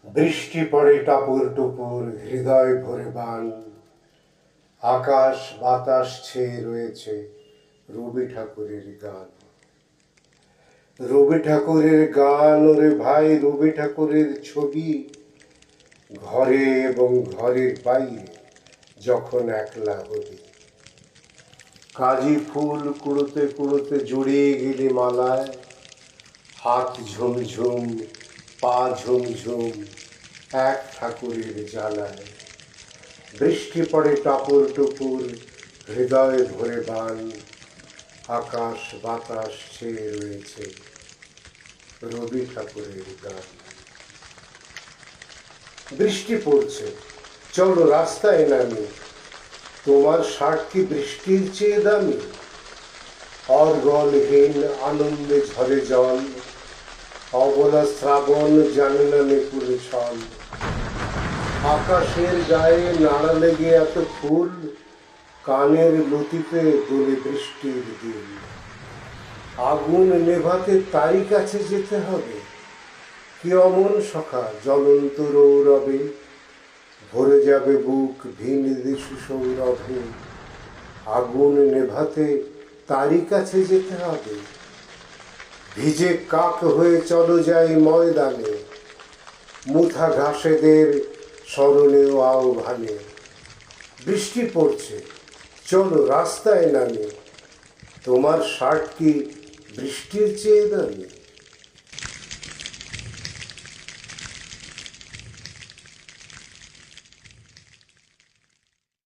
বৃষ্টি পড়ে টাপুর টুপুর, হৃদয় ভরে বান। আকাশ বাতাস ছেয়ে রয়েছে রবি ঠাকুরের গান। রবি ঠাকুরের গান, ওরে ভাই, রবি ঠাকুরের ছবি। ঘরে এবং ঘরের বাইরে যখন একলা হবি, কাজি ফুল কুড়োতে কুড়োতে জড়িয়ে গেলে মালায়। হাত ঝুমঝুম, পা ঝুমঝুম, এক ঠাকুরের জ্বালায়। বৃষ্টি পড়ে টাপুর টুপুর, হৃদয় ভরে বান। আকাশ বাতাস ছেয়ে রয়েছে রবি ঠাকুরের গান। বৃষ্টি পড়ছে, চলো রাস্তায় নামি। তোমার শার্ট কি বৃষ্টির চেয়ে দামি? অর্গলহীন আনন্দে ঝরে জল, অবলা শ্রাবণ জানে না নিপুণ ছল। আকাশের গায়ে নাড়া লেগে এত ফুল, কানের লতিতে দোলে বৃষ্টির দিন। আগুন নেভাতে তারই কাছে যেতে হবে, কি অমন সখা জ্বলন্ত রৌরবে। ভরে যাবে বুক ভিনদেশি সৌরভে, আগুন নেভাতে তারই কাছে যেতে হবে। ভিজে কাক হয়ে চলো যাই ময়দানে, মুথা ঘাসেদের স্মরণে ও আহ্বানে। বৃষ্টি পড়ছে, চলো রাস্তায় নামি। তোমার শার্ট কি বৃষ্টির চেয়ে দামি?